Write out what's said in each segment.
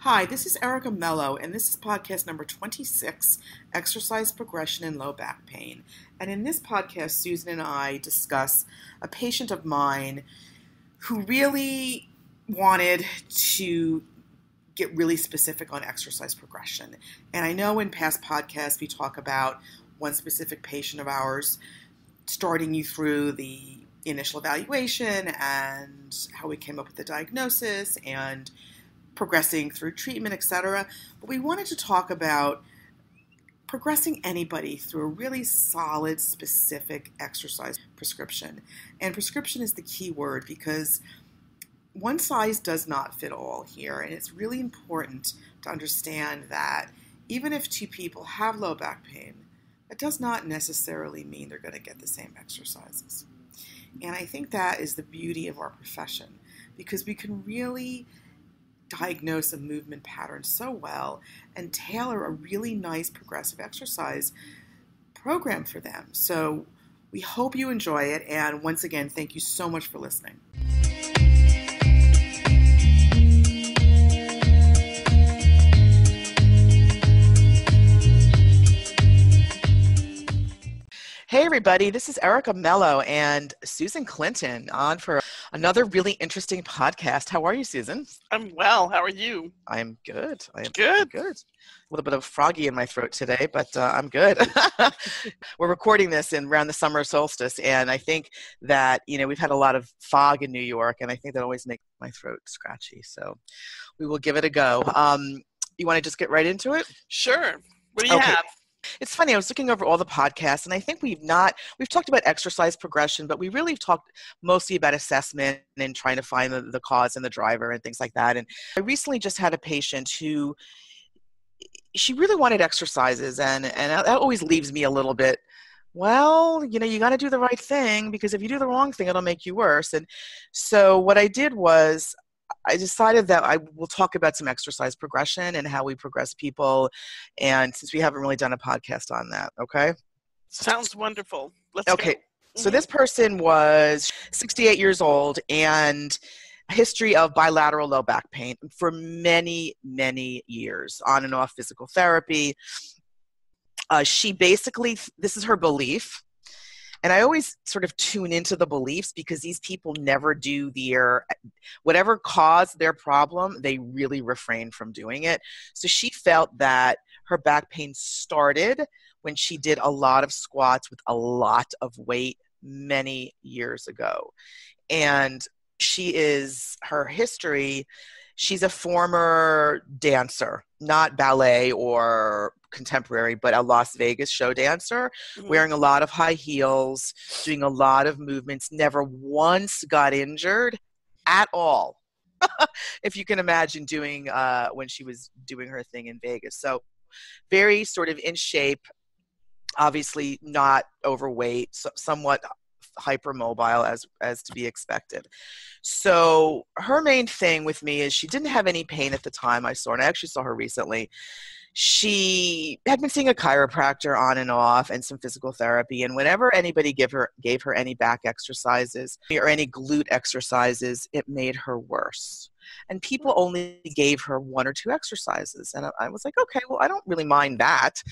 Hi, this is Erica Mello, and this is podcast number 26, Exercise Progression in Low Back Pain. And in this podcast, Susan and I discuss a patient of mine who really wanted to get really specific on exercise progression. And I know in past podcasts we talk about one specific patient of ours starting you through the initial evaluation and how we came up with the diagnosis and progressing through treatment, etc. But we wanted to talk about progressing anybody through a really solid, specific exercise prescription. And prescription is the key word because one size does not fit all here. And it's really important to understand that even if two people have low back pain, that does not necessarily mean they're going to get the same exercises. And I think that is the beauty of our profession because we can really diagnose a movement pattern so well and tailor a really nice progressive exercise program for them. So we hope you enjoy it. And once again, thank you so much for listening. Hey everybody, this is Erica Mello and Susan Clinton on for another really interesting podcast. How are you, Susan? I'm well. How are you? I'm good. I'm good. A little bit of froggy in my throat today, but I'm good. We're recording this around the summer solstice, and I think that, we've had a lot of fog in New York, and I think that always makes my throat scratchy. So we will give it a go. You want to just get right into it? Sure. What do you have? It's funny, I was looking over all the podcasts, and I think we've talked about exercise progression, but we really talked mostly about assessment and trying to find the cause and the driver and things like that. And I recently just had a patient who, she really wanted exercises, and that always leaves me a little bit, well, you got to do the right thing, because if you do the wrong thing, it'll make you worse. And so what I did was, I decided that I will talk about some exercise progression and how we progress people. And since we haven't really done a podcast on that, okay? Sounds wonderful. Let's go. So Mm-hmm. This person was 68 years old and a history of bilateral low back pain for many, many years, on and off physical therapy. She basically, this is her belief. And I always sort of tune into the beliefs because these people never do whatever caused their problem, they really refrain from doing it. So she felt that her back pain started when she did a lot of squats with a lot of weight many years ago. And her history, she's a former dancer, not ballet or contemporary, but a Las Vegas show dancer, wearing a lot of high heels, doing a lot of movements, never once got injured at all. If you can imagine doing when she was doing her thing in Vegas. So very sort of in shape, obviously not overweight, somewhat hypermobile as to be expected. So her main thing with me is she didn't have any pain at the time I saw her, and I actually saw her recently. She had been seeing a chiropractor on and off and some physical therapy, and whenever anybody gave her any back exercises or any glute exercises, it made her worse. And people only gave her one or two exercises. And I was like, okay, well, I don't really mind that.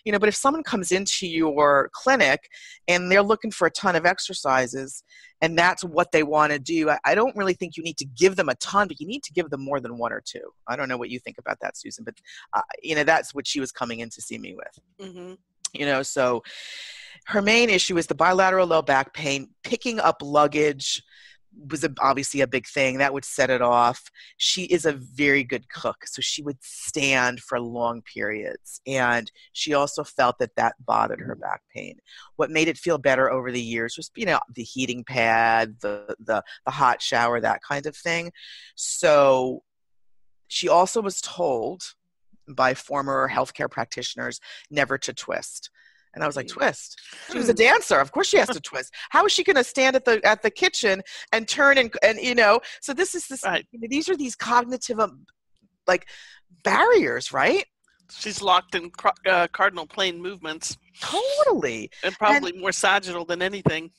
But if someone comes into your clinic and they're looking for a ton of exercises and that's what they want to do, I don't really think you need to give them a ton, but you need to give them more than one or two. I don't know what you think about that, Susan, but that's what she was coming in to see me with. Mm-hmm. So her main issue is the bilateral low back pain. Picking up luggage was obviously a big thing. That would set it off. She is a very good cook, so she would stand for long periods. And she also felt that bothered her back pain. What made it feel better over the years was, the heating pad, the hot shower, that kind of thing. So she also was told by former healthcare practitioners never to twist. And I was like, twist? She was a dancer. Of course she has to twist. How is she going to stand at the kitchen and turn and so this is this, right. These are these cognitive barriers, right? She's locked in cardinal plane movements. Totally. And probably more sagittal than anything.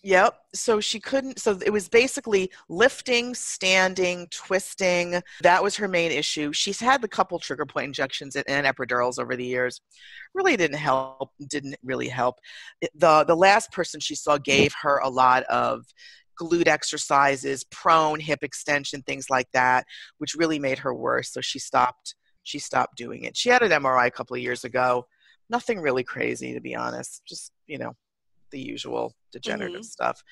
Yep. So she couldn't, so it was basically lifting, standing, twisting. That was her main issue. She's had a couple trigger point injections and epidurals over the years. Really didn't really help. The last person she saw gave her a lot of glute exercises, prone, hip extension, things like that, which really made her worse. So she stopped doing it. She had an MRI a couple of years ago. Nothing really crazy, to be honest. Just, the usual degenerative stuff.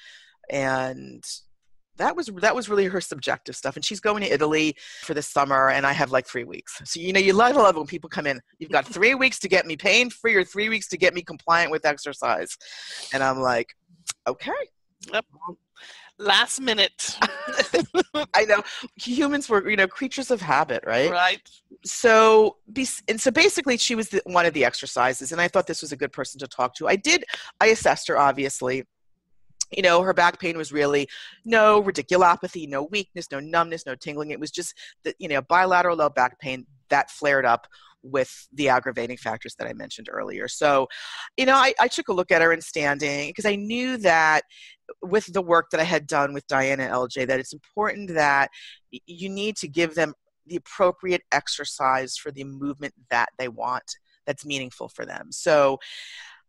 And that was really her subjective stuff. And she's going to Italy for the summer, and I have like 3 weeks. So, you love when people come in. You've got 3 weeks to get me pain-free or 3 weeks to get me compliant with exercise. And I'm like, okay. Yep. Last minute. I know. Humans were, creatures of habit, right? Right. So basically she was one of the exercises, and I thought this was a good person to talk to. I assessed her, obviously. Her back pain was really no radiculopathy, no weakness, no numbness, no tingling. It was just bilateral low back pain that flared up with the aggravating factors that I mentioned earlier. So, I took a look at her in standing because I knew that with the work that I had done with Diana LJ, that it's important that you need to give them the appropriate exercise for the movement that they want, that's meaningful for them. So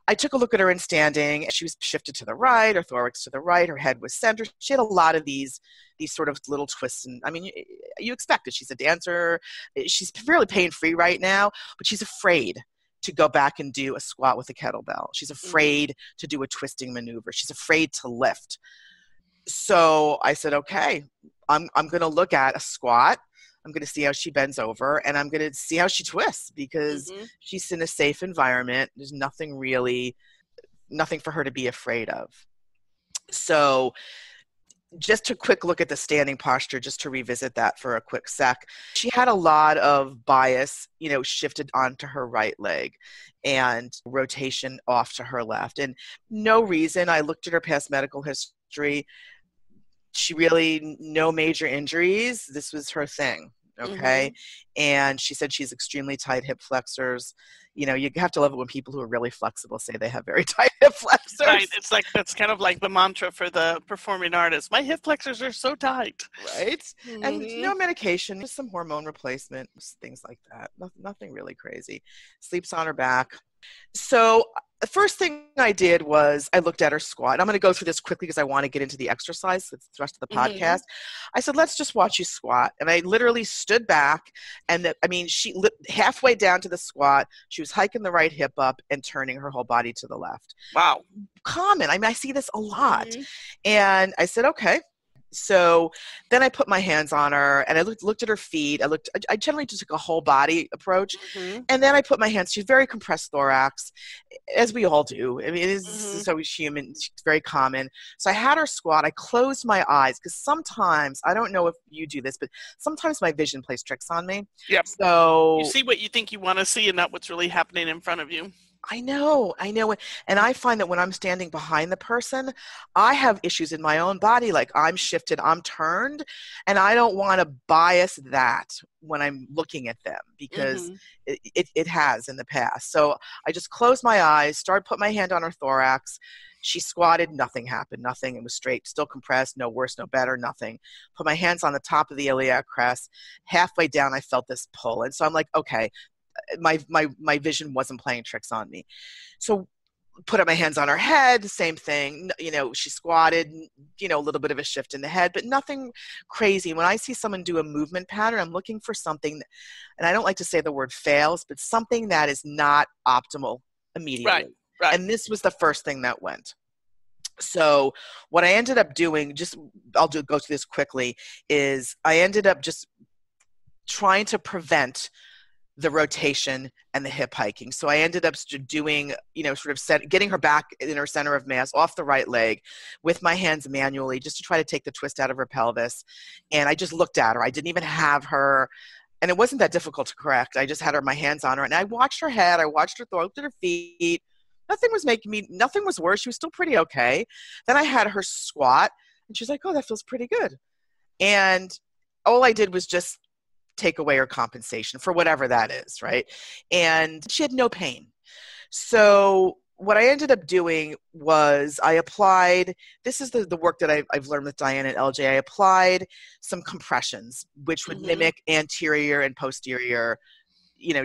I took a look at her in standing. She was shifted to the right, her thorax to the right, her head was centered. She had a lot of these sort of little twists. And I mean, you expect it. She's a dancer. She's fairly pain-free right now, but she's afraid to go back and do a squat with a kettlebell. She's afraid to do a twisting maneuver. She's afraid to lift. So I said, okay, I'm going to look at a squat. I'm going to see how she bends over, and I'm going to see how she twists because she's in a safe environment. There's nothing for her to be afraid of. So just a quick look at the standing posture, just to revisit that for a quick sec. She had a lot of bias, shifted onto her right leg and rotation off to her left. And no reason. I looked at her past medical history. She really, no major injuries. This was her thing. Okay. And she said she's extremely tight hip flexors. You have to love it when people who are really flexible say they have very tight hip flexors. Right. It's like, that's kind of like the mantra for the performing artist. My hip flexors are so tight. Right. And no medication, just some hormone replacement, things like that. Nothing really crazy. Sleeps on her back. So the first thing I did was I looked at her squat. I'm going to go through this quickly because I want to get into the exercise. That's the rest of the podcast. I said, let's just watch you squat. And I literally stood back, and she halfway down to the squat, she was hiking the right hip up and turning her whole body to the left. Wow. Common. I see this a lot. And I said, okay. So then I put my hands on her and I looked at her feet. I generally just took a whole body approach. And then I put my hands, she's very compressed thorax, as we all do. I mean, it is always human. It's very common. So I had her squat. I closed my eyes because sometimes, I don't know if you do this, but sometimes my vision plays tricks on me. Yep. So you see what you think you want to see and not what's really happening in front of you. I know. And I find that when I'm standing behind the person, I have issues in my own body. Like I'm shifted, I'm turned, and I don't want to bias that when I'm looking at them because it has in the past. So I just closed my eyes, started putting my hand on her thorax. She squatted, nothing happened, nothing. It was straight, still compressed, no worse, no better, nothing. Put my hands on the top of the iliac crest. Halfway down, I felt this pull. And so I'm like, okay, my vision wasn't playing tricks on me. So put up my hands on her head, same thing. She squatted, a little bit of a shift in the head, but nothing crazy. When I see someone do a movement pattern, I'm looking for something, and I don't like to say the word fails, but something that is not optimal immediately. Right. And this was the first thing that went. So what I ended up doing, go through this quickly, is I ended up just trying to prevent the rotation and the hip hiking. So I ended up doing, getting her back in her center of mass off the right leg with my hands manually just to try to take the twist out of her pelvis. And I just looked at her. I didn't even have her, and it wasn't that difficult to correct. I just had my hands on her, and I watched her head. I watched her throat, looked at her feet. Nothing was worse. She was still pretty okay. Then I had her squat, and she's like, oh, that feels pretty good. And all I did was just take away her compensation for whatever that is, right? And she had no pain. So what I ended up doing was I applied, this is the work that I've learned with Diane at LJ. I applied some compressions, which would mimic anterior and posterior,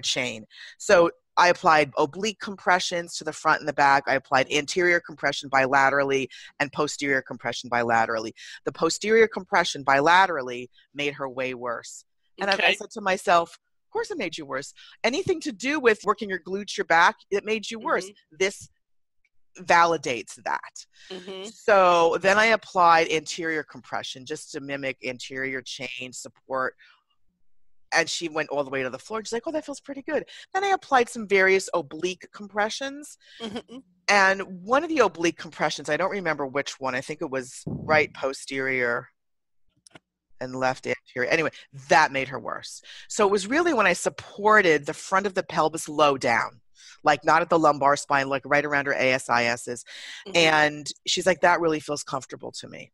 chain. So I applied oblique compressions to the front and the back. I applied anterior compression bilaterally and posterior compression bilaterally. The posterior compression bilaterally made her way worse. And I said to myself, of course it made you worse. Anything to do with working your glutes, your back, it made you worse. This validates that. So then I applied anterior compression just to mimic anterior chain support. And she went all the way to the floor. She's like, oh, that feels pretty good. Then I applied some various oblique compressions. And one of the oblique compressions, I don't remember which one. I think it was right posterior and left anterior. Anyway, that made her worse. So it was really when I supported the front of the pelvis low down, like not at the lumbar spine, like right around her ASISs. And she's like, that really feels comfortable to me.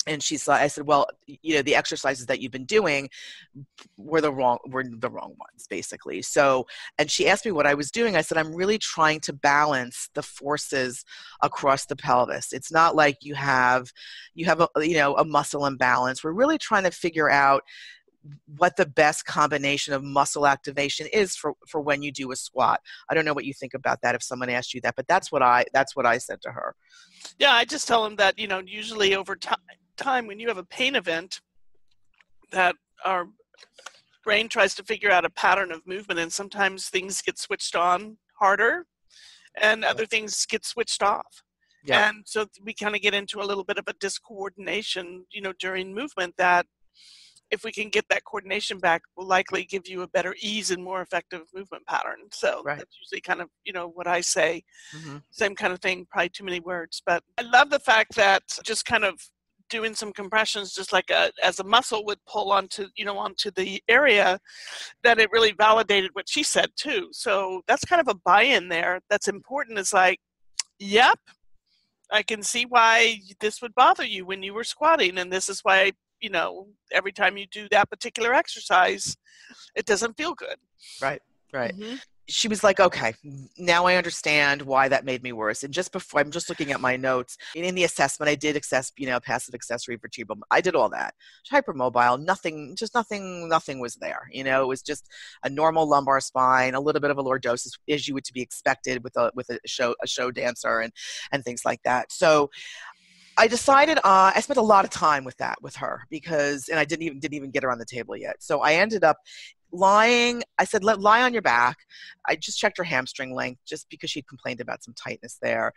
And I said, well, the exercises that you've been doing were the wrong ones, basically. So, and she asked me what I was doing. I said, I'm really trying to balance the forces across the pelvis. It's not like you have a muscle imbalance. We're really trying to figure out what the best combination of muscle activation is for when you do a squat. I don't know what you think about that if someone asked you that, but that's what I said to her. Yeah, I just tell them that, usually over time when you have a pain event, that our brain tries to figure out a pattern of movement, and sometimes things get switched on harder and other things get switched off. Yeah. And so we kind of get into a little bit of a discoordination, during movement, that if we can get that coordination back, will likely give you a better ease and more effective movement pattern. So that's usually kind of, what I say. Same kind of thing, probably too many words. But I love the fact that just kind of doing some compressions, just like as a muscle would pull onto the area, that it really validated what she said too. So that's kind of a buy-in there. That's important. It's like, yep, I can see why this would bother you when you were squatting. And this is why, every time you do that particular exercise, it doesn't feel good. Right. She was like, okay, now I understand why that made me worse. And just before, I'm just looking at my notes. In the assessment, I did assess, passive accessory vertebral. I did all that. Hypermobile, nothing was there. It was just a normal lumbar spine, a little bit of a lordosis, as you would to be expected with a show dancer and things like that. So I decided, I spent a lot of time with her and I didn't even get her on the table yet. So I ended up lying. I said, lie on your back. I just checked her hamstring length just because she'd complained about some tightness there.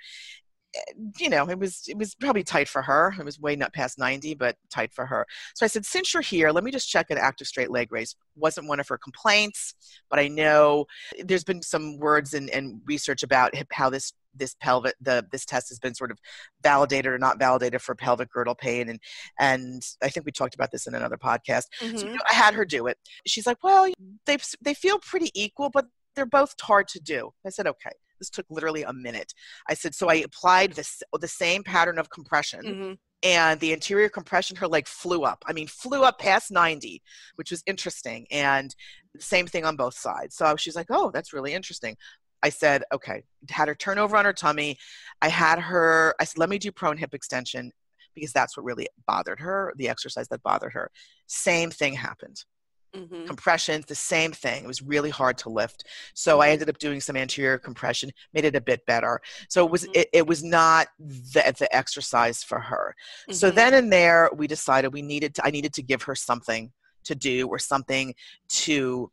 It was probably tight for her. It was way not past 90, but tight for her. So I said, since you're here, let me just check an active straight leg raise. Wasn't one of her complaints, but I know there's been some words and research about how this test has been sort of validated or not validated for pelvic girdle pain. And I think we talked about this in another podcast. So I had her do it. She's like, well, they feel pretty equal, but they're both hard to do. I said, okay. This took literally a minute. I said, so I applied the same pattern of compression, and the anterior compression, her leg flew up. Flew up past 90, which was interesting. And same thing on both sides. So she's like, oh, that's really interesting. I said, okay, had her turn over on her tummy. I said, let me do prone hip extension because that's what really bothered her, the exercise that bothered her. Same thing happened. Compressions, the same thing. It was really hard to lift. So I ended up doing some anterior compression, made it a bit better. So it was not the exercise for her. So then and there, we decided I needed to give her something to do or something to,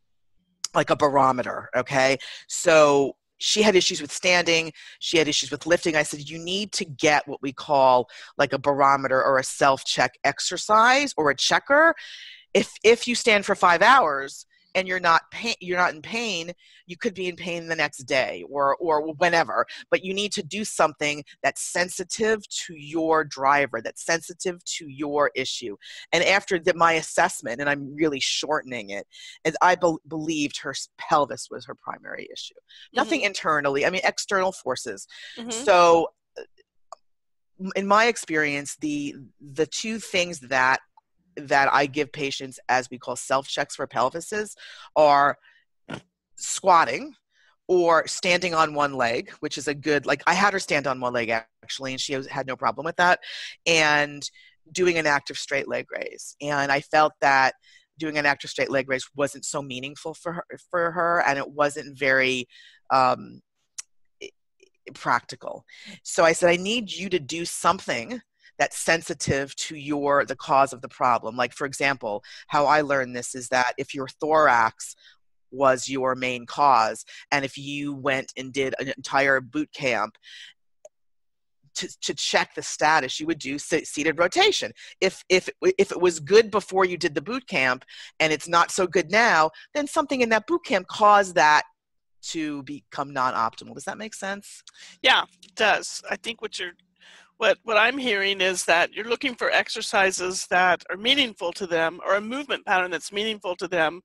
like a barometer, okay? So she had issues with standing. She had issues with lifting. I said, you need to get what we call like a barometer or a self-check exercise or a checker. If you stand for 5 hours and you're not in pain, you could be in pain the next day or whenever, but you need to do something that's sensitive to your driver, that's sensitive to your issue. And after my assessment, and I'm really shortening it, and I believed her pelvis was her primary issue. Nothing internally, external forces. So in my experience, the two things that that I give patients as we call self-checks for pelvises are squatting or standing on one leg, which is a good, like I had her stand on one leg actually, and she had no problem with that, and doing an active straight leg raise. And I felt that doing an active straight leg raise wasn't so meaningful for her, and it wasn't very practical. So I said, I need you to do something that's sensitive to the cause of the problem. Like, for example, how I learned this is that if your thorax was your main cause, and if you went and did an entire boot camp to check the status, you would do seated rotation. If it was good before you did the boot camp and it's not so good now, then something in that boot camp caused that to become non-optimal. Does that make sense? Yeah, it does. I think what I'm hearing is that you're looking for exercises that are meaningful to them, or a movement pattern that's meaningful to them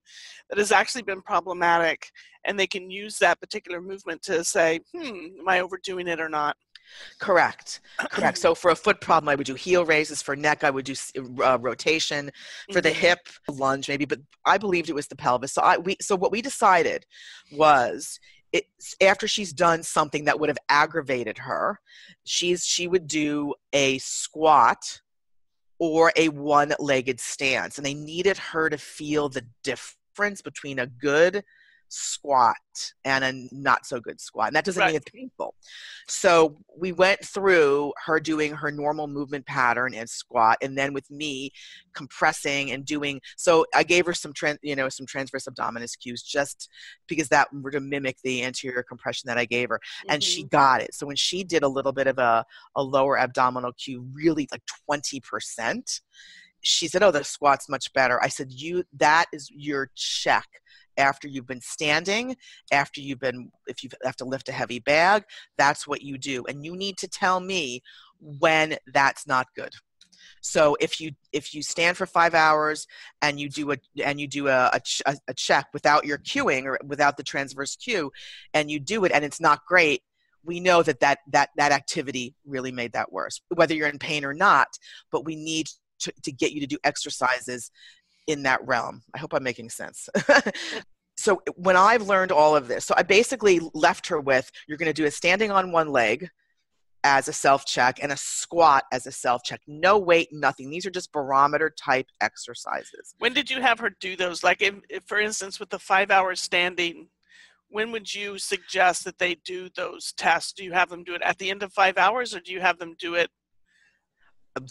that has actually been problematic, and they can use that particular movement to say, am I overdoing it or not? Correct. So for a foot problem, I would do heel raises. For neck, I would do rotation. For the hip, lunge maybe, but I believed it was the pelvis. So what we decided was, after she's done something that would have aggravated her, she would do a squat or a one-legged stance, and they needed her to feel the difference between a good squat and a not so good squat, and that doesn't mean it's painful. So we went through her doing her normal movement pattern and squat, and then with me compressing and doing, so I gave her some transverse abdominis cues, just because that were to mimic the anterior compression that I gave her, and she got it. So when she did a little bit of a lower abdominal cue, really like 20%, she said, oh, the squat's much better. I said, that is your check. After you've been standing, if you have to lift a heavy bag, that's what you do. And you need to tell me when that's not good. So if you stand for 5 hours and you do a check without your cueing or without the transverse cue, and you do it and it's not great, we know that activity really made that worse, whether you're in pain or not. But we need to get you to do exercises in that realm. I hope I'm making sense. So when I've learned all of this, so I basically left her with, you're going to do a standing on one leg as a self-check and a squat as a self-check. No weight, nothing. These are just barometer type exercises. When did you have her do those? Like, if for instance, with the 5 hours standing, when would you suggest that they do those tests? Do you have them do it at the end of 5 hours, or do you have them do it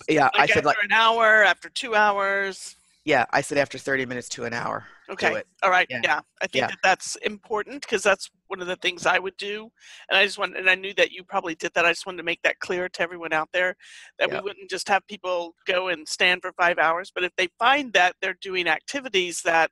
I said after an hour, after 2 hours? Yeah, I said after 30 minutes to an hour. Okay. All right. Yeah. I think that's important, because that's one of the things I would do. And I knew that you probably did that. I just wanted to make that clear to everyone out there, that we wouldn't just have people go and stand for 5 hours. But if they find that they're doing activities that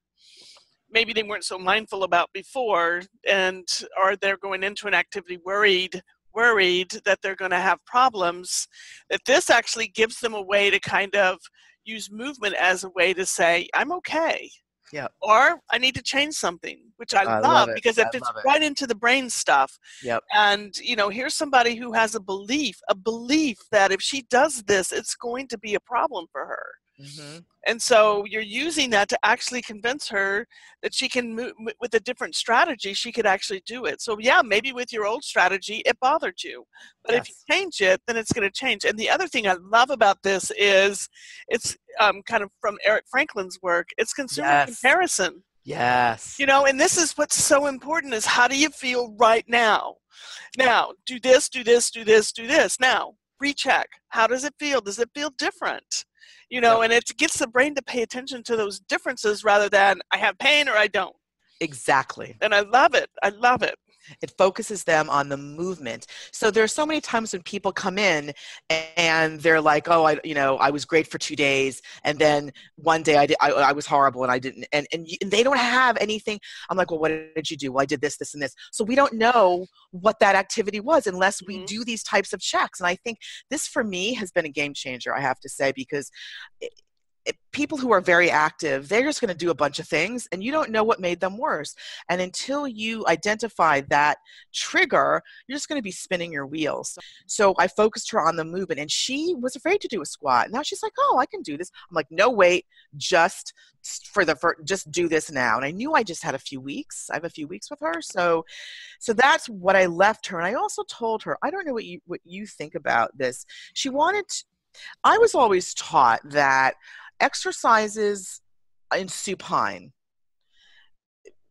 maybe they weren't so mindful about before, or they're going into an activity worried that they're going to have problems, that this actually gives them a way to kind of use movement as a way to say, I'm okay. Yeah. Or I need to change something, which I love, because it fits right into the brain stuff. Yep. And, here's somebody who has a belief that if she does this, it's going to be a problem for her. Mm-hmm. And so you're using that to actually convince her that she can move with a different strategy. She could actually do it. So yeah, maybe with your old strategy, it bothered you, but if you change it, then it's going to change. And the other thing I love about this is it's kind of from Eric Franklin's work. It's consumer comparison. Yes. And this is what's so important, is how do you feel right now? Now, do this, do this, do this, do this. Now, recheck. How does it feel? Does it feel different? And it gets the brain to pay attention to those differences rather than I have pain or I don't. Exactly. And I love it. I love it. It focuses them on the movement. So there are so many times when people come in and they're like, oh, I was great for 2 days, and then one day I was horrible and I didn't, and they don't have anything. I'm like, well, what did you do? Well, I did this, this, and this. So we don't know what that activity was unless we do these types of checks. And I think this for me has been a game changer, I have to say, because people who are very active, they're just going to do a bunch of things and you don't know what made them worse. And until you identify that trigger, you're just going to be spinning your wheels. So I focused her on the movement, and she was afraid to do a squat. Now she's like, oh, I can do this. I'm like, no, wait, just do this now. And I knew I just had a few weeks. I have a few weeks with her. So that's what I left her. And I also told her, I don't know what you think about this. I was always taught that exercises in supine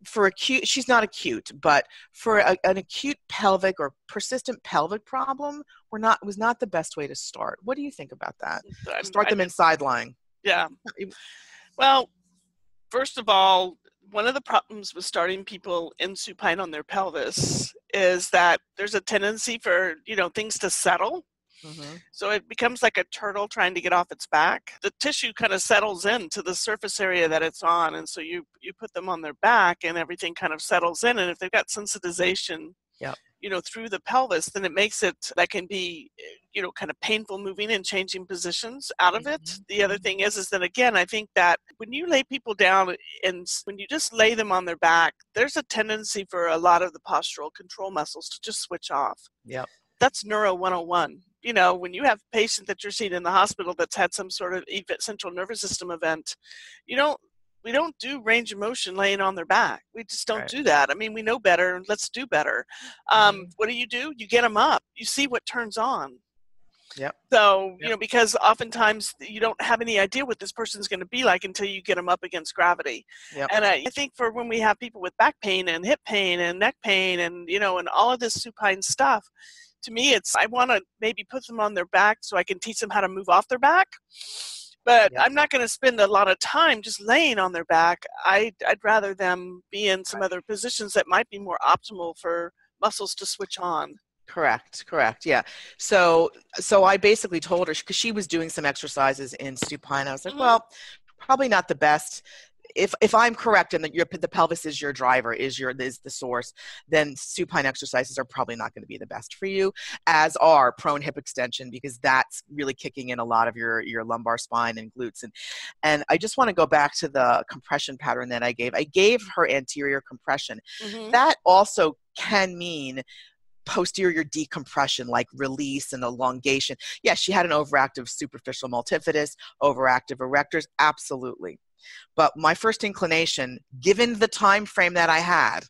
for acute, she's not acute, but for an acute pelvic or persistent pelvic problem, was not the best way to start. What do you think about that? Start them in sideline. Yeah. Well, first of all, one of the problems with starting people in supine on their pelvis is that there's a tendency for, things to settle. Mm-hmm. So it becomes like a turtle trying to get off its back. The tissue kind of settles into the surface area that it's on, and so you put them on their back and everything kind of settles in. And if they've got sensitization, yep, through the pelvis, then it makes it, that can be, kind of painful moving and changing positions out of it. Mm-hmm. The other thing is that, again, I think that when you lay people down and when you just lay them on their back, there's a tendency for a lot of the postural control muscles to just switch off. Yep. That's Neuro 101. When you have a patient that you're seeing in the hospital that's had some sort of central nervous system event, we don't do range of motion laying on their back. We just don't do that. I mean, we know better. Let's do better. What do? You get them up. You see what turns on. Yep. So, because oftentimes you don't have any idea what this person's going to be like until you get them up against gravity. Yep. And I think for when we have people with back pain and hip pain and neck pain and, and all of this supine stuff, to me, I want to maybe put them on their back so I can teach them how to move off their back. But I'm not going to spend a lot of time just laying on their back. I'd rather them be in some other positions that might be more optimal for muscles to switch on. Correct. Yeah. So I basically told her, because she was doing some exercises in supine, I was like, well, probably not the best. If I'm correct and that the pelvis is your driver, is the source, then supine exercises are probably not going to be the best for you, as are prone hip extension, because that's really kicking in a lot of your lumbar spine and glutes. And I just want to go back to the compression pattern that I gave. I gave her anterior compression. Mm-hmm. That also can mean posterior decompression, like release and elongation. Yes, she had an overactive superficial multifidus, overactive erectors, absolutely. But my first inclination, given the time frame that I had,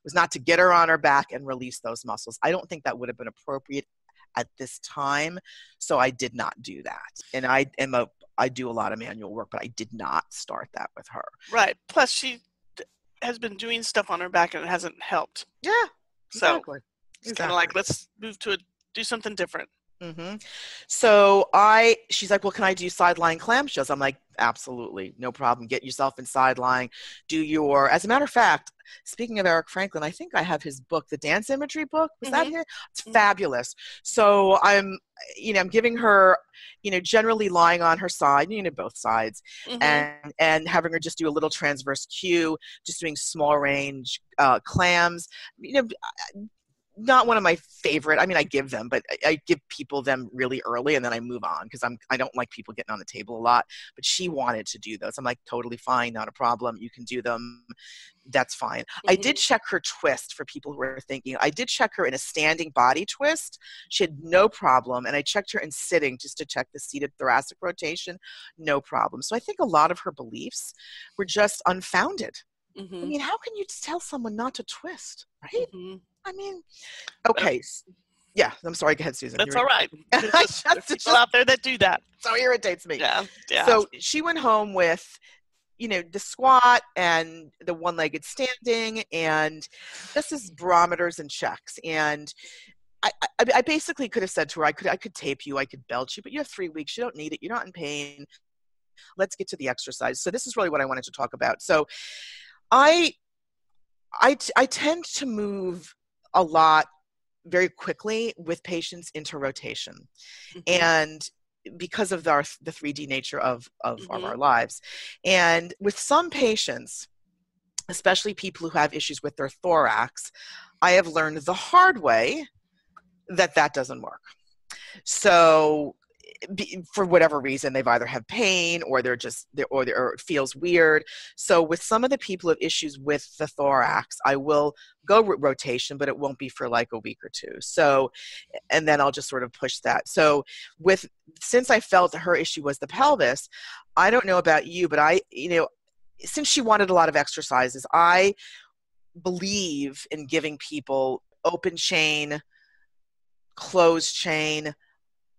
was not to get her on her back and release those muscles. I don't think that would have been appropriate at this time, so I did not do that. And I do a lot of manual work, but I did not start that with her. Right. Plus, she has been doing stuff on her back and it hasn't helped. Yeah, exactly. So it's kind of like, let's move to do something different. Mm-hmm. So she's like, well, can I do sideline clamshells? I'm like, absolutely, no problem. Get yourself in sideline. As a matter of fact, speaking of Eric Franklin, I think I have his book, the dance imagery book. Was that here? It's fabulous. So I'm giving her, generally lying on her side, both sides, and having her just do a little transverse Q, just doing small range clams, not one of my favorite. I mean, I give them, but I give people them really early and then I move on because I don't like people getting on the table a lot. But she wanted to do those. I'm like, totally fine, not a problem. You can do them. That's fine. Mm-hmm. I did check her twist for people who are thinking. I did check her in a standing body twist. She had no problem. And I checked her in sitting just to check the seated thoracic rotation. No problem. So I think a lot of her beliefs were just unfounded. Mm-hmm. I mean, how can you tell someone not to twist, right? Mm-hmm. I mean, okay. Yeah, I'm sorry. Go ahead, Susan. That's all right. There's people out there that do that. So irritates me. Yeah. So she went home with, the squat and the one-legged standing and just as barometers and checks. And I basically could have said to her, I could tape you, I could belt you, but you have 3 weeks. You don't need it. You're not in pain. Let's get to the exercise. So this is really what I wanted to talk about. So I tend to move a lot very quickly with patients into rotation. Mm-hmm. And because of the 3D nature of our lives. And with some patients, especially people who have issues with their thorax, I have learned the hard way that doesn't work. So for whatever reason, they've either have pain or or it feels weird. So with some of the people who have issues with the thorax, I will go rotation, but it won't be for like a week or two. So, and then I'll just sort of push that. So since I felt her issue was the pelvis, I don't know about you, but since she wanted a lot of exercises, I believe in giving people open chain, closed chain,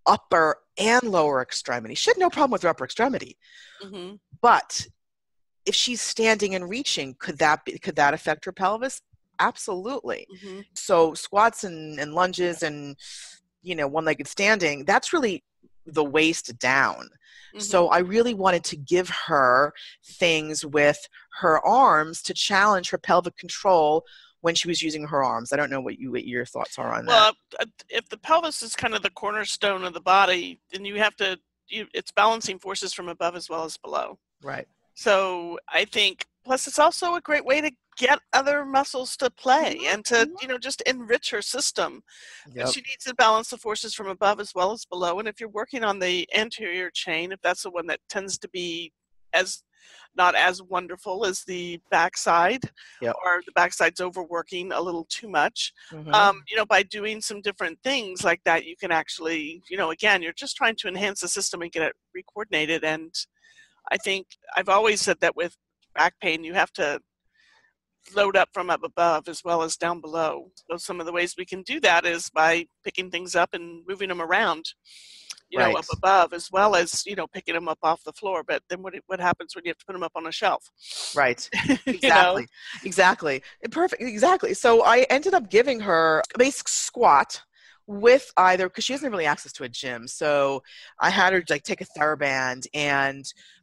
upper and lower extremity. She had no problem with her upper extremity. Mm-hmm. But if she's standing and reaching, could that affect her pelvis? Absolutely. Mm-hmm. So squats and lunges and, one-legged standing, that's really the waist down. Mm-hmm. So I really wanted to give her things with her arms to challenge her pelvic control when she was using her arms. I don't know what your thoughts are on that. Well, if the pelvis is kind of the cornerstone of the body, then it's balancing forces from above as well as below. Right. So I think, plus it's also a great way to get other muscles to play and to, just enrich her system. Yep. She needs to balance the forces from above as well as below. And if you're working on the anterior chain, if that's the one that tends to be not as wonderful as the backside, yep, or the backside's overworking a little too much, by doing some different things like that, you can actually, again, you're just trying to enhance the system and get it recoordinated. And I think I've always said that with back pain, you have to load up from up above as well as down below. So some of the ways we can do that is by picking things up and moving them around, right, up above, as well as, picking them up off the floor. But then what happens when you have to put them up on a shelf? Right. Exactly. Exactly. Perfect. Exactly. So I ended up giving her a basic squat with either, because she doesn't have really access to a gym. So I had her take a TheraBand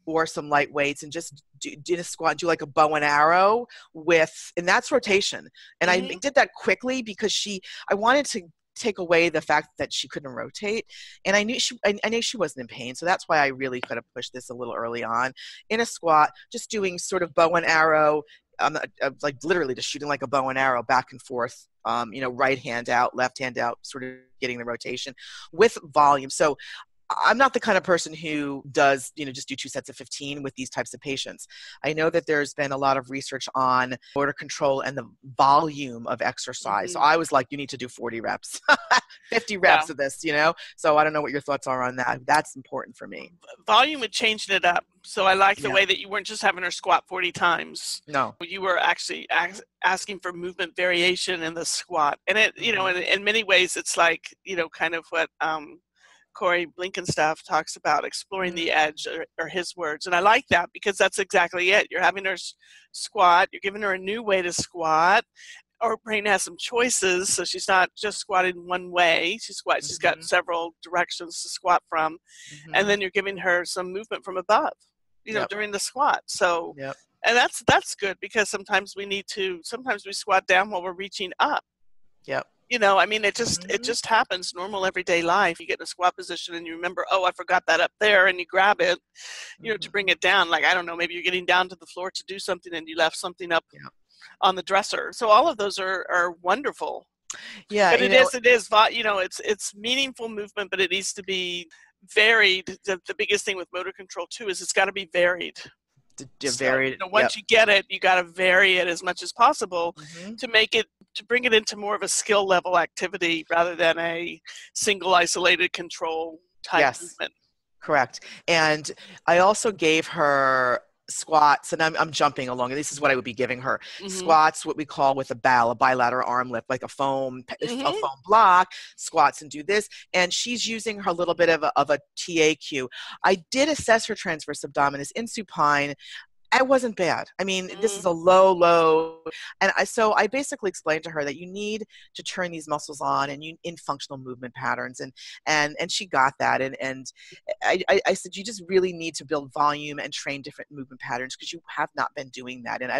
or some light weights and just do a squat, do like a bow and arrow and that's rotation. And I did that quickly because I wanted to take away the fact that she couldn't rotate, and I knew she wasn't in pain, so that's why I really could have pushed this a little early on in a squat, just doing sort of bow and arrow, like literally just shooting like a bow and arrow back and forth, right hand out, left hand out, sort of getting the rotation with volume. So I'm not the kind of person who does, just do 2 sets of 15 with these types of patients. I know that there's been a lot of research on motor control and the volume of exercise. So I was like, you need to do 40 reps, 50 reps of this, So I don't know what your thoughts are on that. That's important for me. Volume and changing it up. So I like the way that you weren't just having her squat 40 times. No. You were actually asking for movement variation in the squat. And it, in many ways, it's like, kind of what Corey Blinkenstaff talks about, exploring the edge, or his words. And I like that because that's exactly it. You're having her squat, you're giving her a new way to squat. Our brain has some choices, so she's not just squatting one way. She's got several directions to squat from. And then you're giving her some movement from above, during the squat. So, and that's good because sometimes we squat down while we're reaching up. Yep. It just happens, normal everyday life. You get in a squat position and you remember, oh, I forgot that up there, and you grab it, to bring it down. Like, I don't know, maybe you're getting down to the floor to do something and you left something up on the dresser. So all of those are wonderful. Yeah. But it's meaningful movement, but it needs to be varied. The biggest thing with motor control too is it's got to be varied. Once you get it, you got to vary it as much as possible to bring it into more of a skill level activity rather than a single isolated control type movement. Correct. And I also gave her squats, and I'm jumping along. This is what I would be giving her. Squats, what we call with a bilateral arm lift, like a foam block, squats and do this. And she's using her little bit of a TAQ. I did assess her transverse abdominis in supine. It wasn't bad. I mean, this is a low. And so I basically explained to her that you need to turn these muscles on and in functional movement patterns. And she got that. And I said, you just really need to build volume and train different movement patterns because you have not been doing that. And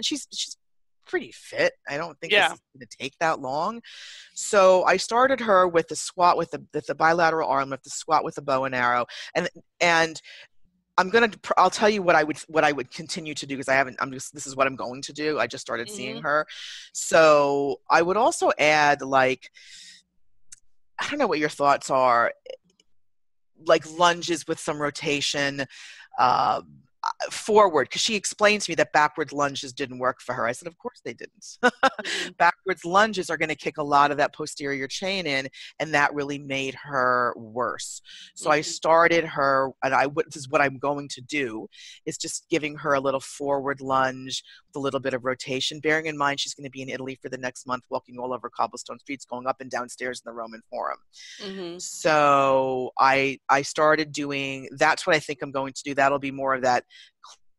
she's pretty fit. I don't think this is going to take that long. So I started her with the squat with the bilateral arm lift, the squat with the bow and arrow. And I'll tell you what I would continue to do because this is what I'm going to do. I just started seeing her. So I would also add, like, I don't know what your thoughts are. like lunges with some rotation, uh, forward, because she explained to me that backwards lunges didn't work for her. I said, of course they didn't. Backwards lunges are going to kick a lot of that posterior chain in, and that really made her worse. So I started her, and this is what I'm going to do, is just giving her a little forward lunge with a little bit of rotation, bearing in mind she's going to be in Italy for the next month, walking all over cobblestone streets, going up and down stairs in the Roman Forum. So I started doing, that's what I think I'm going to do. That'll be more of that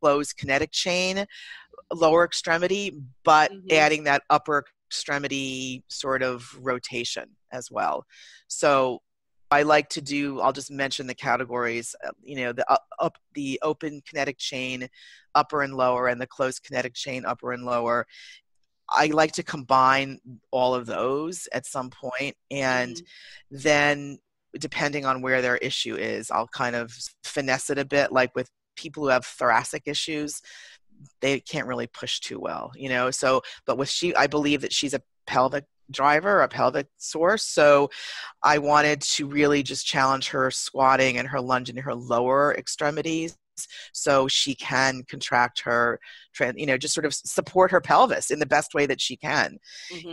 closed kinetic chain, lower extremity, but adding that upper extremity sort of rotation as well. So I like to do, I'll just mention the categories, the open kinetic chain, upper and lower, and the closed kinetic chain, upper and lower. I like to combine all of those at some point, and then depending on where their issue is, I'll kind of finesse it a bit. Like with people who have thoracic issues, they can't really push too well, so, but I believe that she's a pelvic driver, a pelvic source. So I wanted to really just challenge her squatting and her lunge in her lower extremities, so she can contract her, just sort of support her pelvis in the best way that she can.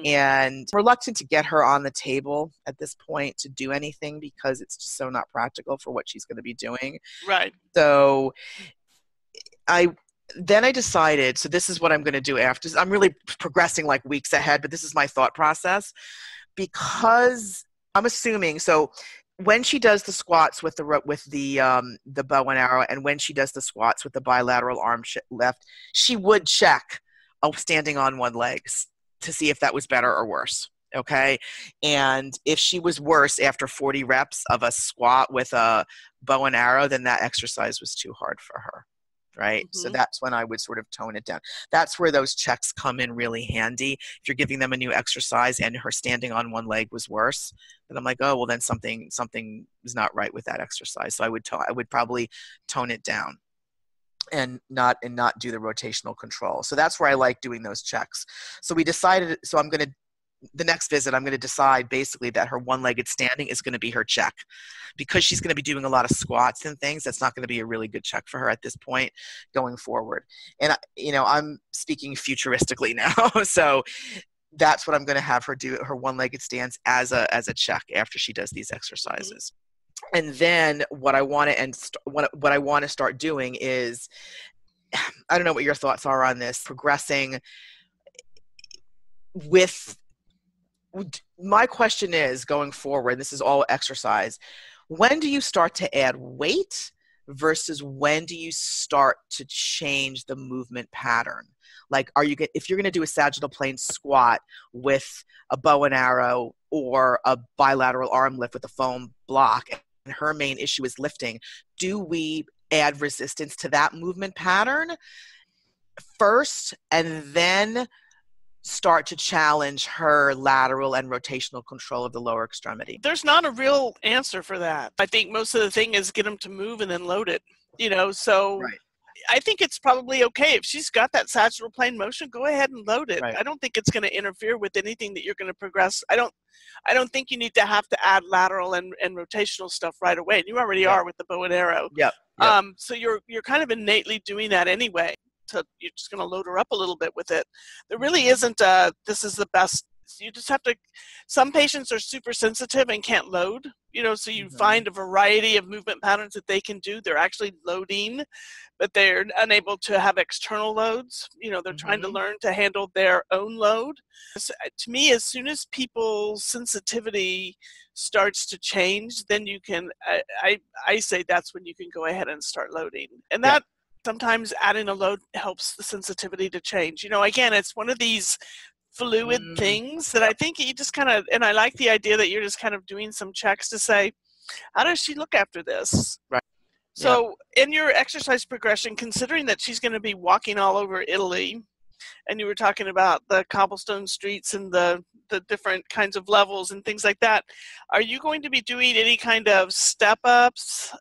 And I'm reluctant to get her on the table at this point to do anything, because it's just so not practical for what she's going to be doing. Right. So I decided, so this is what I'm going to do after. I'm really progressing like weeks ahead, but this is my thought process, because I'm assuming, so when she does the squats with the bow and arrow, and when she does the squats with the bilateral arm lift, she would check standing on one leg to see if that was better or worse. Okay. And if she was worse after 40 reps of a squat with a bow and arrow, then that exercise was too hard for her. Right. So that's when I would sort of tone it down. That's where those checks come in really handy. If you're giving them a new exercise and her standing on one leg was worse, then I'm like, oh, well, then something is not right with that exercise. So I would probably tone it down and not do the rotational control. So that's where I like doing those checks. So we decided, the next visit, I'm going to decide basically that her one-legged standing is going to be her check, because she's going to be doing a lot of squats and things. That's not going to be a really good check for her at this point going forward. And, I'm speaking futuristically now. So that's what I'm going to have her do, her one-legged stance as a check after she does these exercises. And then what I want to start doing is, I don't know what your thoughts are on this, progressing with, my question is, going forward, this is all exercise, when do you start to add weight versus when do you start to change the movement pattern? Like, if you're going to do a sagittal plane squat with a bow and arrow or a bilateral arm lift with a foam block, and her main issue is lifting, do we add resistance to that movement pattern first and then start to challenge her lateral and rotational control of the lower extremity? There's not a real answer for that. I think most of the thing is get them to move and then load it, so right. I think it's probably okay. If she's got that sagittal plane motion, go ahead and load it. Right. I don't think it's going to interfere with anything that you're going to progress. I don't think you need to have to add lateral and rotational stuff right away. You already are with the bow and arrow. Yep. So you're kind of innately doing that anyway. So you're just going to load her up a little bit with it. There really isn't this is the best. You just have to, some patients are super sensitive and can't load, so you find a variety of movement patterns that they can do. They're actually loading, but they're unable to have external loads. They're trying to learn to handle their own load. So, to me, as soon as people's sensitivity starts to change, then you can, I say that's when you can go ahead and start loading. And that, sometimes adding a load helps the sensitivity to change. Again, it's one of these fluid things that I think you just kind of, and I like the idea that you're just kind of doing some checks to say, how does she look after this? Right. So in your exercise progression, considering that she's going to be walking all over Italy, and you were talking about the cobblestone streets and the different kinds of levels and things like that, are you going to be doing any kind of step-ups?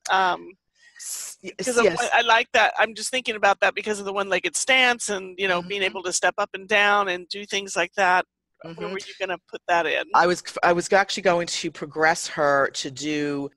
Because I like that. I'm just thinking about that because of the one-legged stance and, being able to step up and down and do things like that. Where were you going to put that in? I was actually going to progress her to do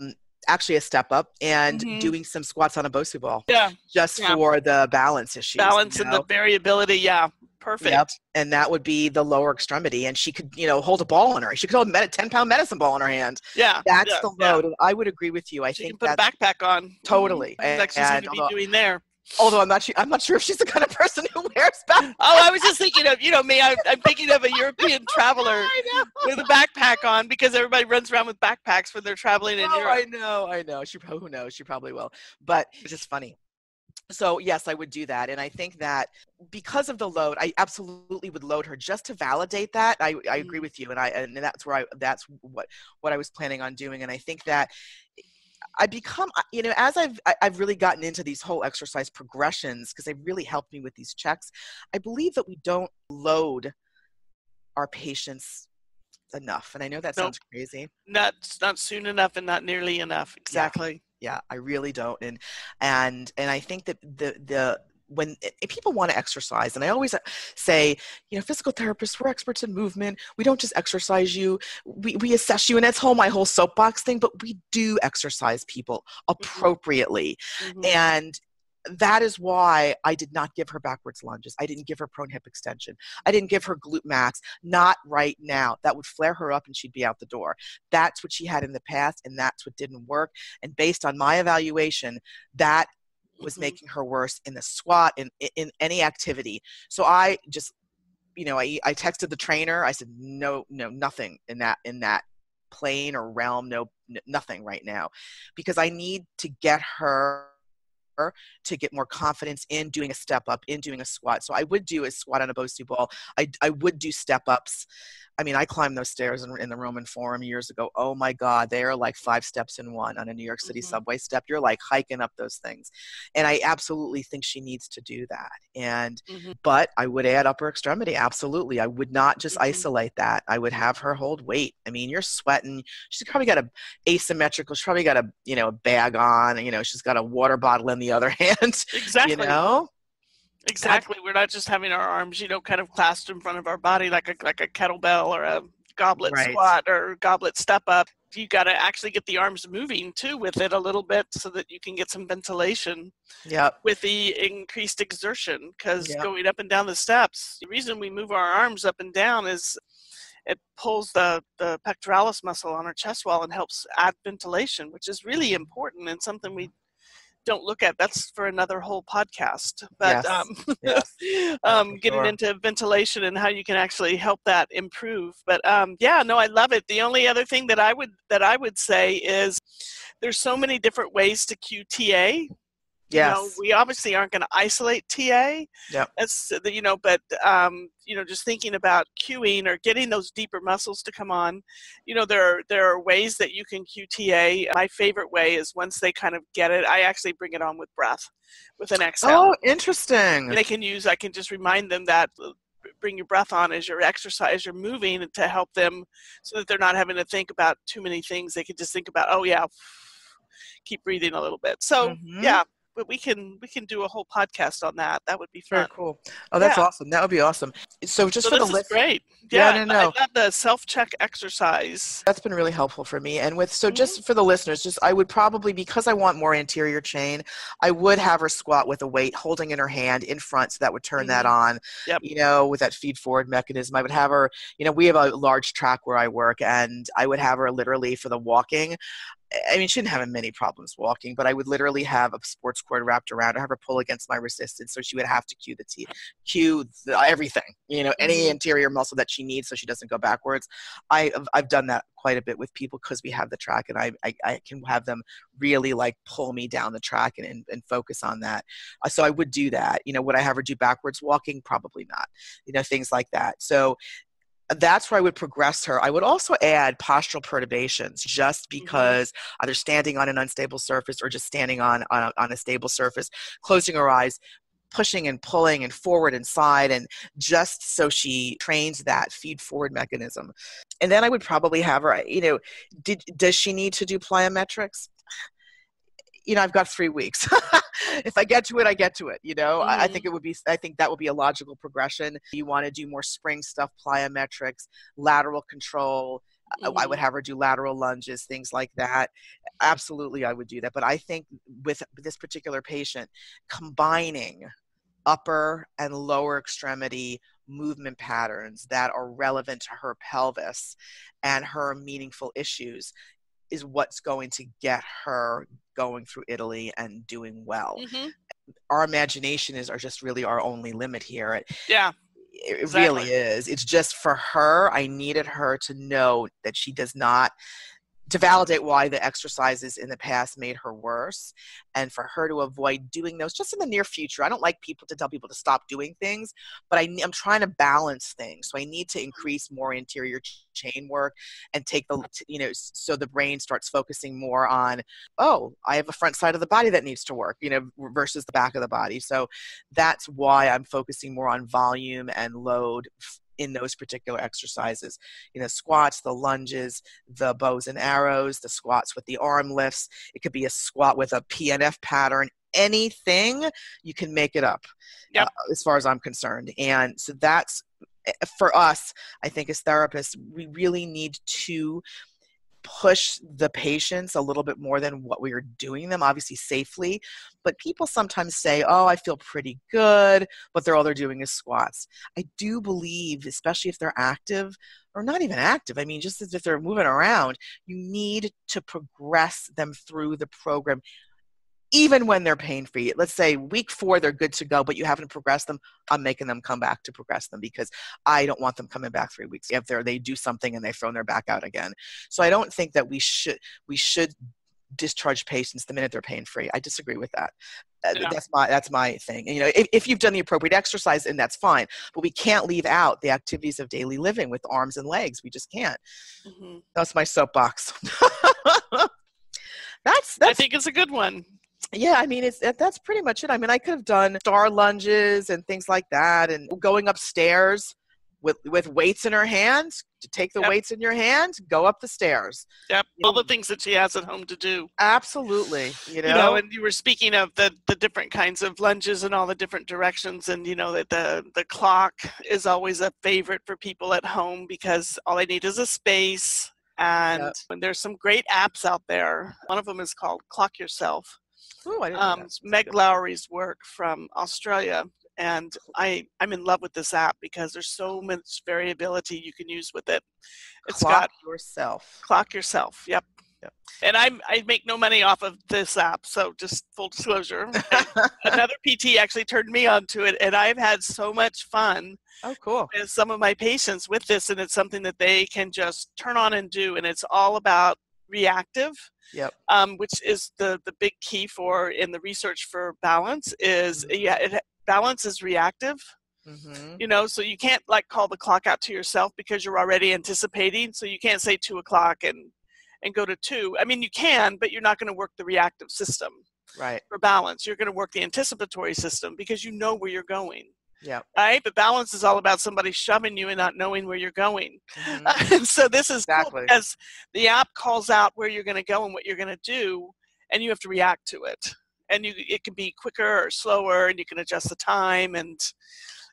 actually a step up and Mm-hmm. doing some squats on a Bosu ball. Yeah. Just Yeah. for the balance issues. Balance and the variability. Yeah. Perfect. Yep. And that would be the lower extremity. And she could, hold a ball in her. She could hold a 10-pound medicine ball in her hand. Yeah. That's the load. And I would agree with you. I she think can put a backpack on. Totally. Like she seemed to be doing there. Although I'm not sure if she's the kind of person who wears backpacks. Oh, I was just thinking of, me, I'm thinking of a European traveler with a backpack on, because everybody runs around with backpacks when they're traveling in Europe. I know. Who knows? She probably will. But it's just funny. So yes, I would do that. And I think that because of the load, I absolutely would load her just to validate that. I agree with you. And that's what I was planning on doing. And I think that I become, as I've really gotten into these whole exercise progressions, because they really helped me with these checks, I believe that we don't load our patients enough. And I know that sounds crazy. Not soon enough and not nearly enough. Exactly. Yeah, I really don't. And I think that when people want to exercise, and I always say, physical therapists, we're experts in movement. We don't just exercise you. We assess you. And that's my whole soapbox thing, but we do exercise people appropriately. Mm-hmm. And that is why I did not give her backwards lunges. I didn't give her prone hip extension. I didn't give her glute max. Not right now. That would flare her up and she'd be out the door. That's what she had in the past, and that's what didn't work. And based on my evaluation, that was making her worse in the squat, in any activity. So I just, I texted the trainer. I said, no, nothing in that plane or realm. No, nothing right now, because I need to get her to get more confidence in doing a step up, in doing a squat. So I would do a squat on a Bosu ball. I would do step ups. I mean, I climbed those stairs in the Roman Forum years ago. Oh my God, they are like 5 steps in one on a New York City subway step. You're like hiking up those things. And I absolutely think she needs to do that. And, but I would add upper extremity. Absolutely. I would not just isolate that. I would have her hold weight. I mean, you're sweating. She's probably got a asymmetrical, she's probably got a bag on, she's got a water bottle in the other hand. Exactly. Exactly. We're not just having our arms, kind of clasped in front of our body like a kettlebell or a goblet squat or goblet step up. You got to actually get the arms moving too with it a little bit so that you can get some ventilation with the increased exertion, because going up and down the steps, the reason we move our arms up and down is it pulls the pectoralis muscle on our chest wall and helps add ventilation, which is really important and something we don't look at. That's for another whole podcast. But getting into ventilation and how you can actually help that improve. But I love it. The only other thing that I would say is there's so many different ways to cue TA. Yes. We obviously aren't going to isolate TA. Yep. That's, but just thinking about cueing or getting those deeper muscles to come on, there are ways that you can cue TA. My favorite way is once they kind of get it, I actually bring it on with breath, with an exhale. Oh, interesting. I can just remind them that bring your breath on as you're you're moving, to help them so that they're not having to think about too many things. They can just think about, keep breathing a little bit. So but we can do a whole podcast on that. That would be fun. Very cool. Oh, that's awesome. That would be awesome. So just for the list, great. I love the self-check exercise. That's been really helpful for me. And just for the listeners, I would probably, because I want more anterior chain, I would have her squat with a weight holding in her hand in front, so that would turn that on. Yep. With that feed forward mechanism. I would have her, we have a large track where I work, and I would have her literally for the walking. I mean, she didn't have many problems walking, but I would literally have a sports cord wrapped around her, have her pull against my resistance, so she would have to cue everything, any anterior muscle that she needs so she doesn't go backwards. I've done that quite a bit with people because we have the track, and I can have them really like pull me down the track and focus on that. So I would do that. Would I have her do backwards walking? Probably not. Things like that. So that's where I would progress her. I would also add postural perturbations, just because either standing on an unstable surface or just standing on a stable surface, closing her eyes, pushing and pulling and forward and side, and just so she trains that feed forward mechanism. And then I would probably have her, does she need to do plyometrics? I've got 3 weeks. If I get to it, I get to it. I think that would be a logical progression. You want to do more spring stuff, plyometrics, lateral control, I would have her do lateral lunges, things like that. Absolutely, I would do that. But I think with this particular patient, combining upper and lower extremity movement patterns that are relevant to her pelvis and her meaningful issues is what's going to get her going through Italy and doing well. Our imagination are just really our only limit here. Yeah. It exactly. really is. It's just for her, I needed her to know that she does not, to validate why the exercises in the past made her worse, and for her to avoid doing those just in the near future. I don't like to tell people to stop doing things, but I'm trying to balance things. So I need to increase more anterior chain work and take so the brain starts focusing more on, oh, I have a front side of the body that needs to work, versus the back of the body. So that's why I'm focusing more on volume and load in those particular exercises, squats, the lunges, the bows and arrows, the squats with the arm lifts. It could be a squat with a PNF pattern, anything, you can make it up. Yep. As far as I'm concerned. And so that's, for us, I think as therapists, we really need to push the patients a little bit more than what we are doing them, obviously safely. But people sometimes say, oh, I feel pretty good, but all they're doing is squats. I do believe, especially if they're active or not even active, I mean, just as if they're moving around, you need to progress them through the program, even when they're pain-free. Let's say week 4, they're good to go, but you haven't progressed them. I'm making them come back to progress them because I don't want them coming back 3 weeks if they do something and they've thrown their back out again. So I don't think that we should discharge patients the minute they're pain-free. I disagree with that. Yeah. That's my thing. If you've done the appropriate exercise, and that's fine, but we can't leave out the activities of daily living with arms and legs. We just can't. That's my soapbox. I think it's a good one. Yeah, I mean, that's pretty much it. I mean, I could have done star lunges and things like that, and going upstairs with weights in her hands, to take the weights in your hand, go up the stairs. Yep, all the things that she has at home to do. Absolutely. And you were speaking of the different kinds of lunges and all the different directions, and that the clock is always a favorite for people at home because all they need is a space. And there's some great apps out there. One of them is called Clock Yourself. Ooh, I didn't know that. Meg Lowry's work from Australia, and I'm in love with this app because there's so much variability you can use with it. Clock Yourself. Yep. And I make no money off of this app, so just full disclosure. Another PT actually turned me onto it, and I've had so much fun. Oh, cool. With some of my patients with this, and it's something that they can just turn on and do, and it's all about reactive. Yep. Which is the big key in the research for balance is balance is reactive. So you can't call the clock out to yourself because you're already anticipating. So you can't say 2 o'clock and go to 2. I mean, you can, but you're not going to work the reactive system. Right. For balance, you're going to work the anticipatory system because you know where you're going. Yeah. Right. But balance is all about somebody shoving you and not knowing where you're going. So this is exactly cool because the app calls out where you're going to go and what you're going to do, and you have to react to it. And it can be quicker or slower, and you can adjust the time, and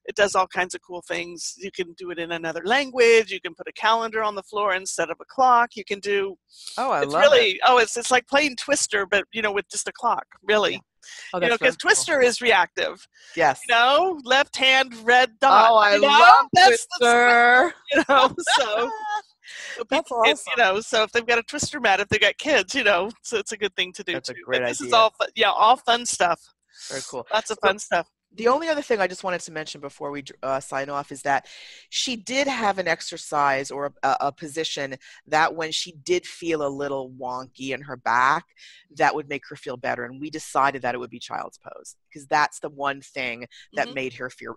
it does all kinds of cool things. You can do it in another language. You can put a calendar on the floor instead of a clock. You can do. Oh, I love it. Oh, it's like playing Twister, but with just a clock, really. Yeah. Oh, because Twister is reactive. Yes. Left hand, red dot. Oh, I love Twister. So that's awesome. So if they've got a Twister mat, if they've got kids, so it's a good thing to do. That's too. a great idea. This is all fun stuff. Very cool. Lots of fun stuff. The only other thing I just wanted to mention before we sign off is that she did have an exercise or a position that when she did feel a little wonky in her back, that would make her feel better. And we decided that it would be child's pose because that's the one thing that made her feel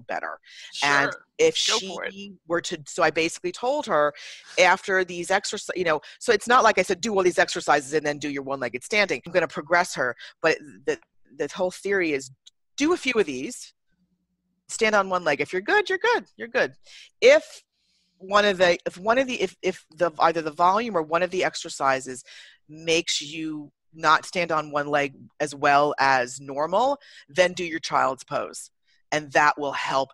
better. Sure. And if she were to, so I basically told her after these exercises, so it's not like I said, do all these exercises and then do your one-legged standing. I'm going to progress her. But the whole theory is, do a few of these, stand on one leg. If you're good, you're good. You're good. If either the volume or one of the exercises makes you not stand on one leg as well as normal, then do your child's pose. And that will help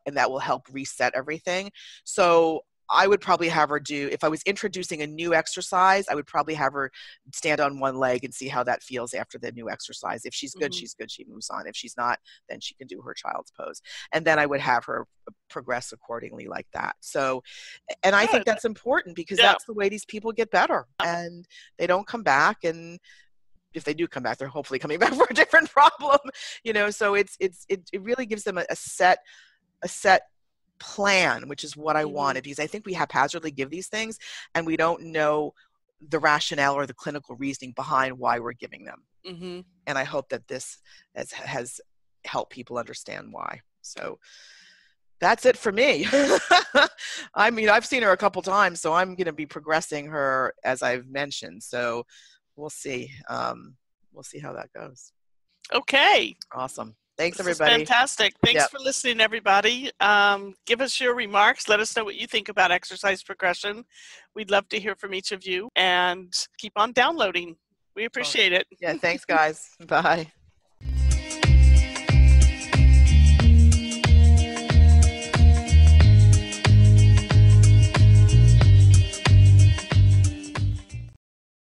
reset everything. So I would probably have her do, if I was introducing a new exercise, I would probably have her stand on one leg and see how that feels after the new exercise. If she's good, she's good, she moves on. If she's not, then she can do her child's pose. And then I would have her progress accordingly like that. So, and I think that's important because that's the way these people get better, and they don't come back. And if they do come back, they're hopefully coming back for a different problem, so it really gives them a set plan, which is what I wanted, because I think we haphazardly give these things and we don't know the rationale or the clinical reasoning behind why we're giving them. And I hope that this has helped people understand why. So that's it for me. I mean, I've seen her a couple times, so I'm going to be progressing her as I've mentioned. So we'll see. We'll see how that goes. Okay. Awesome. Thanks, this everybody. Fantastic. Thanks for listening, everybody. Give us your remarks. Let us know what you think about exercise progression. We'd love to hear from each of you, and keep on downloading. We appreciate it. Yeah, thanks, guys. Bye.